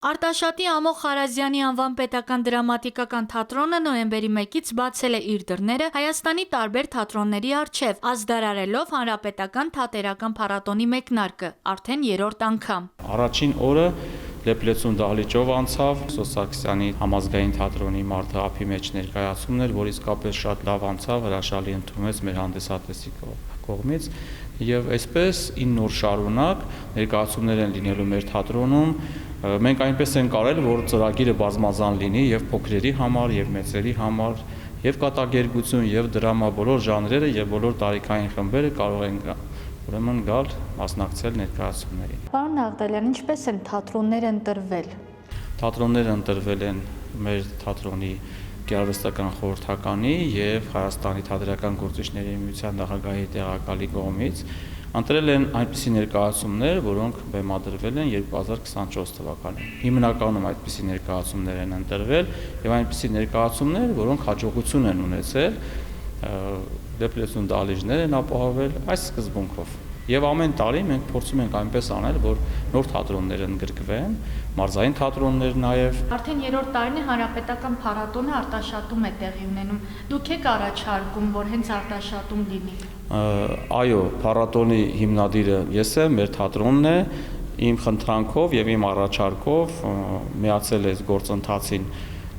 Արտաշատի Ամո Խարազյանի անվան պետական դրամատիկական թատրոնը նոյեմբերի 1-ից բացել է իր դռները Հայաստանի տարբեր թատրոնների առջև, ազդարարելով հանրապետական թատերական փառատոնի մեկնարկը, արդեն 3-րդ անգամ։ Առաջին օրը Լեփլեցուն դահլիճով անցավ Սոս Սարգսյանի համազգային թատրոնի մարդահապի մեջ ներկայացումն էր, որ իսկապես շատ լավ անցավ, հրաշալի ընդունվեց մեր հանդիսատեսի կողմից, եւ այսպես 9 օր շարունակ ներկայացումներ են լինելու մեր թատրոնում։ Մենք այնպես ենք արել, որ ծրագիրը բազմազան լինի եւ փոքրերի համար, եւ մեծերի համար, եւ կատակերգություն, եւ դրամա, բոլոր ժանրերը եւ բոլոր տարիքային խմբերը կարող են ուրեմն գալ մասնակցել ներկայացումներին։ Պարոն Նաղդալյան, ինչպես են թատրոնները ընտրվել։ Թատրոնները ընտրվել են մեր թատրոնի գեղարվեստական խորհրդականի եւ Հայաստանի թատերական գործիչների միության նախագահի տեղակալի կողմից ընտրել են այնպիսի ներկայացումներ, որոնք բեմադրվել են 2024 թվականին։ Հիմնականում այդպիսի ներկայացումներ են ընտրվել եւ այնպիսի ներկայացումներ, որոնք հաջողություն են ունեցել, Լեփլեցուն դահլիճներ են ապահովել այս սկզբունքով։ Եվ ամեն տարի մենք փորձում ենք այնպես անել, որ նոր թատրոններ ընդգրկվեն, մարզային թատրոններ նաև։ Արդեն 3-րդ տարին է հանրապետական փառատոնը Արտաշատում է տեղի ունենում։ Դուք եք առաջարկում, որ հենց Արտաշատում լինի։ Այո, փառատոնի հիմնադիրը ես եմ, մեր թատրոնն է, իմ խնդրանքով եւ իմ առաջարկով միացել է գործընթացին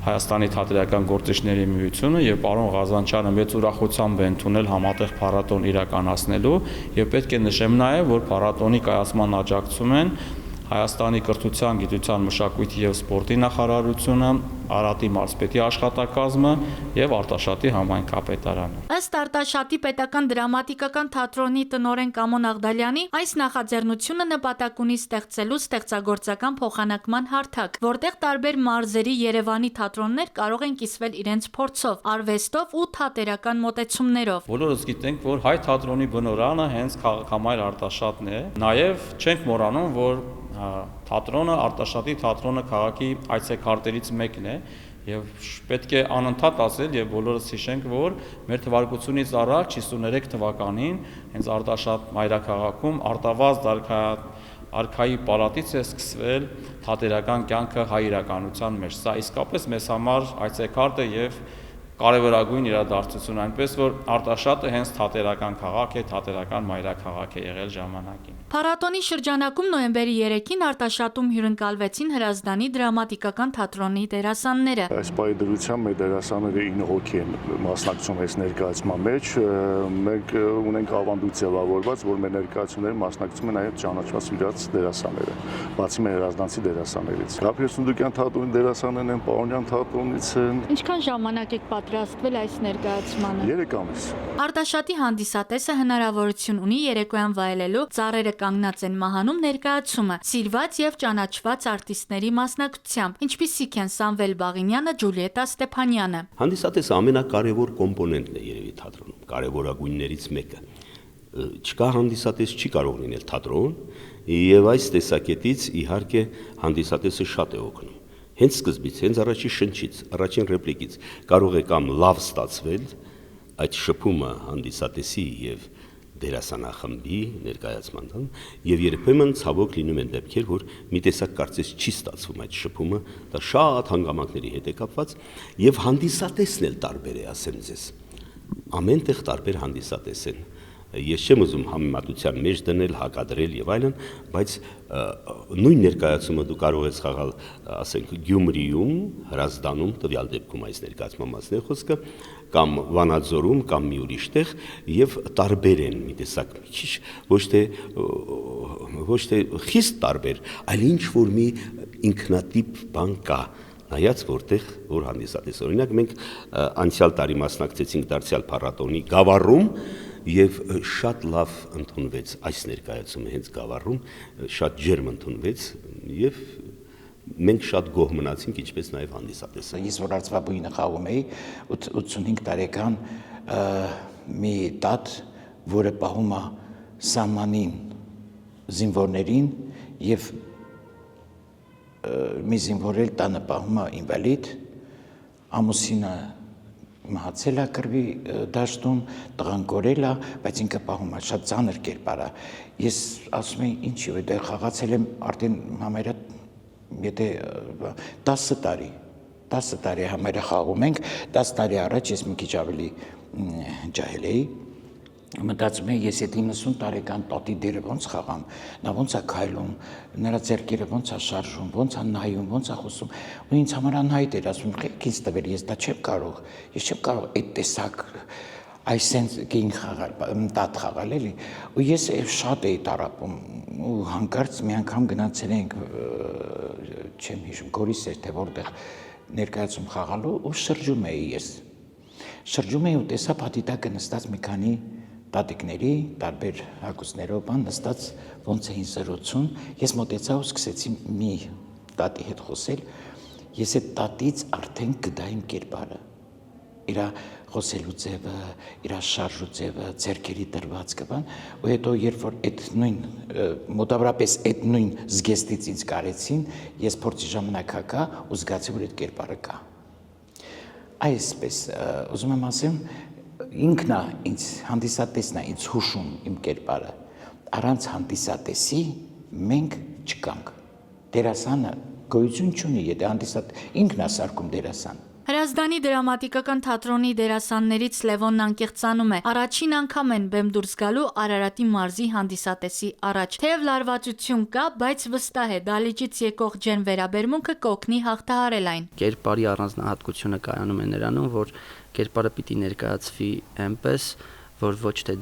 Հայաստանի թատերական գործիչների միությունը եւ պարոն Ղազանչյանը մեծ ուրախությամբ է ընդունել համատեղ փառատոն իրականացնելու եւ պետք է նշեմ նաեւ, որ փառատոնի կայացման աջակցում են Հայաստանի կրթության, գիտության, մշակույթի եւ սպորտի նախարարությունը, Արարատի մարզպետի աշխատակազմը եւ Արտաշատի համայնքապետարանը։ Ըստ Արտաշատի պետական դրամատիկական թատրոնի տնօրեն Կամո Նաղդալյանի, այս նախաձեռնությունը նպատակ ունի ստեղծելու ստեղծագործական փոխանակման հարթակ, որտեղ տարբեր մարզերի Երևանի թատրոններ կարող են կիսվել իրենց փորձով, արվեստով ու թատերական մոտեցումներով։ Բոլորս գիտենք, որ հայ թատրոնի բնօրրանը հենց քաղաքամայր Արտաշատն է։ Նաեւ չենք մոռանում, որ թատրոնը, Արտաշատի թատրոնը քաղաքի այցեքարտերից մեկն է եւ պետք է անընդհատ ասել եւ բոլորս հիշենք, որ մեր թվարկությունից առաջ 53 թվականին հենց Արտաշատ մայրաքաղաքում Արտավազդ արքայի պալատից է սկսվել թատերական կյանքը հայ իրականության մեջ։ Սա իսկապես մեզ համար այցեքարտ է եւ կարևորագույն իրադարձություն, այնպես որ Արտաշատը հենց թատերական քաղաք է, թատերական մայրաքաղաք է եղել ժամանակին։ Փառատոնի շրջանակում նոյեմբերի 3-ին Արտաշատում հյուրընկալվեցին Հրազդանի դրամատիկական թատրոնի դերասանները։ Այս պահի դրությամբ մեր դերասանները 9 հոգի են մասնակցում այս ներկայացման մեջ։ Մենք ունենք ավանդույթ ձևավորված, որ մեր ներկայացումներին մասնակցում են նաև ճանաչված իրաց դերասանները, բացի մեր հրազդանցի դերասաններից։ Ռափիե Սունդուկյան թատրոնի դերասաններն են, Պաունյան թատրոնից են։ Ինչքան ժամանակ եք պատրաստվել այս ներկայացմանը։ 3 ամիս։ Արտաշատի հանդիսատեսը հնարավորություն ունի երեկոյան վայելելու «Ծառերը կանգնած են մահանում» ներկայացումը, սիրված եւ ճանաչված արտիստների մասնակցությամբ, ինչպիսիք են Սամվել Բաղինյանը, Ջուլիետա Ստեփանյանը։ Հանդիսատեսը ամենակարևոր կոմպոնենտն է երևի թատրոնում, կարևորագույններից մեկը։ Չկա հանդիսատես չի կարող լինել թատրոն, եւ այս տեսակետից իհարկե հանդիսատեսը շատ է օգնում։ Հենց սկզբից, հենց առաջի շնչից, առաջին ռեպլիկից կարող է կամ լավ ստացվել այդ շփումը հանդիսատեսի եւ դերասանախմբի ներկայացման, եւ երբեմն ցավոք լինում են դեպքեր, որ մի տեսակ կարծես չի ստացվում այդ շփումը, դա շատ հանգամանքների հետ է կապված, եւ հանդիսատեսն էլ տարբեր է, ասեմ ձեզ։ Ամենտեղ տարբեր հանդիսատես են։ Ես չեմ ուզում համեմատության մեջ դնել, հակադրել եւ այլն, բայց նույն ներկայացումը դու կարող ես խաղալ, ասենք, Գյումրիում, Հրազդանում, տվյալ դեպքում այս ներկայացման մասն է խոսքը, կամ Վանաձորում, կամ մի ուրիշ տեղ եւ տարբեր են մի տեսակ քիչ ոչ թե խիստ տարբեր, այլ ինչ որ մի ինքնատիպ բան կա։ Նայած որտեղ որ հանդիսատես, օրինակ մենք անցյալ տարի մասնակցեցինք դարձյալ փառատոնի Գավառում եւ շատ լավ ընդունվեց այս ներկայացումը հենց Գավառում, շատ ջերմ ընդունվեց եւ մենք շատ գոհ մնացինք, ինչպես նաեւ հանդիսատեսը։ Ես որ արծվաբույնը խաղում էի 85 տարեկան մի տատ, որը պահում է սահմանին զինվորներին եւ մի զինվոր էլ տանը պահում է ինվալիդ, ամուսինը մահացել է կռվի դաշտում, տղան կորել է, բայց ինքը պահում է, շատ ծանր կերպար է։ Ես ասում եմ, ինչի՞ է, դեռ խաղացել եմ արդեն համարյա Եթե 10 տարի համարը խաղում ենք, 10 տարի առաջ ես մի քիչ ավելի ջահել էի, մտածում եմ, ես այդ 90 տարեկան տատի դերը ոնց խաղամ, նա ոնց է քայլում, նրա ձեռքերը ոնց է շարժում, ոնց է նայում, ոնց է խոսում, ու ինձ համար անհայտ էր, ասում եմ, ինձ տվել, ես դա չեմ կարող այդ տեսակ այսենց գին խաղալ, տատ խաղալ էլի, ու ես շատ էի տարապում, ու հանկարծ մի անգամ գնացել ենք, չեմ հիշում, Գորիս էր, թե որտեղ ներկայացում խաղալու, ու շրջում էի ես, ու տեսա փաթիթակը նստած մի քանի տատիկների, տարբեր հագուստներով բան նստած ոնց էին զրուցում, ես մոտեցա ու սկսեցի մի տատի հետ խոսել, ես այդ տատից արդեն գտա իմ կերպարը, իր խոսելու ձևը, իր շարժու ձևը, ձեռքերի դրվածքը բան, ու հետո երբ որ այդ նույն մոտավորապես այդ նույն զգեստից ինձ կարեցին, ես փորձի ժամանակ հակա ու զգացի, որ այդ կերպարը կա։ Այսպես, ուզում եմ ասեմ, ինքն է ինձ հանդիսատեսն է ինձ հուշում իմ կերպարը, առանց հանդիսատեսի մենք չկանք։ Դերասանը գոյություն չունի, եթե ինքն է սարքում դերասան։ Հրազդանի դրամատիկական թատրոնի դերասաններից Լևոնն անկեղծանում է. առաջին անգամ են բեմ դուրս գալու Արարատի մարզի հանդիսատեսի առաջ։ Թեև լարվածություն կա, բայց վստահ է, դահլիճից եկող ջերմ վերաբերմունքը կօգնի հաղթահարել այն։ Կերպարի առանձնահատկությունը կայանում է նրանում, որ կերպարը պիտի ներկայացվի այնպես, որ ոչ թե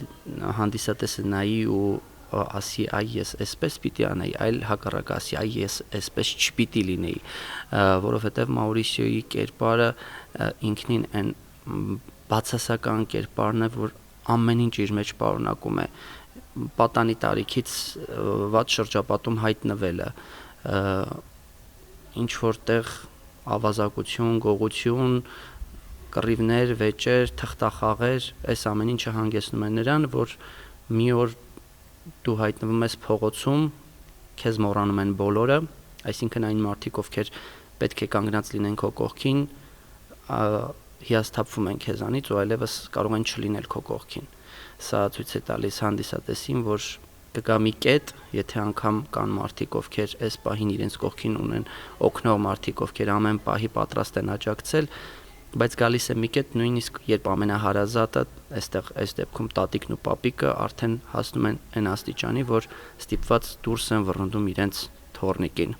հանդիսատեսը նայի ու ասի այ ես այսպես պիտի անեի, այլ հակառակը ասի այ ես այսպես չպիտի լինեի, որովհետև Մաուրիսիոյի կերպարը ինքնին այն բացասական կերպարն է, որ ամեն ինչ իր մեջ պարունակում է, պատանի տարիքից վատ շրջապատում հայտնվելը, ինչ որտեղ ավազակություն, գողություն, կռիվներ, վեճեր, թղթախաղեր, այս ամեն ինչը հանգեցնում է նրան, որ մի օր դու հայտնվում ես փողոցում, քեզ մոռանում են բոլորը, այսինքն այն մարդիկ, ովքեր պետք է կանգնած լինեն քո կողքին, հիասթափվում են քեզանից ու այլևս կարող են չլինել քո կողքին։ Սա ցույց է տալիս հանդիսատեսին, որ կգա մի կետ, եթե անգամ կան մարդիկ, ովքեր այս պահին իրենց կողքին ունեն օգնող մարդիկ, ովքեր ամեն պահի պատրաստ են աջակցել, բայց գալիս է մի կետ, նույնիսկ երբ ամենահարազատը, այս դեպքում տատիկն ու պապիկը արդեն հասնում են այն աստիճանի, որ ստիպված դուրս են վռնդում իրենց թոռնիկին,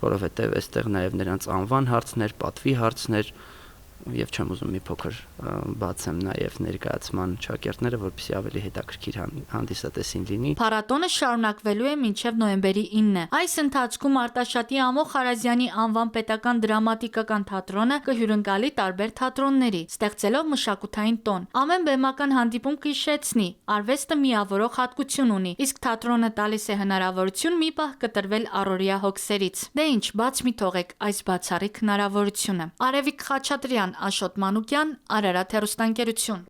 որովհետև այստեղ նաև նրանց անվան հարցներ, պատվի հարցներ, եւ չեմ ուզում մի փոքր բացեմ նաև ներկայացման ճակերտները, որպեսզի ավելի հետաքրքիր հանդիսատեսին լինի։ Փառատոնը շարունակվելու է մինչև նոյեմբերի 9-ը։ Այս ընթացքում Արտաշատի Ամոթ Խարազյանի անվան պետական դրամատիկական թատրոնը կհյուրընկալի տարբեր թատրոնների, ստեղծելով մշակութային տոն։ Ամեն բեմական հանդիպում կհիշեցնի, արվեստը միավորող հատկություն ունի, իսկ թատրոնը տալիս է հնարավորություն մի պահ կտրվել առօրյա հոգսերից։ Դե ինչ, բաց մի թողեք այս բացառիկ հնարավորությունը։ Արևիկ Խաչատրյան, Աշոտ Մանուկյան, Արարատ հեռուստաընկերություն։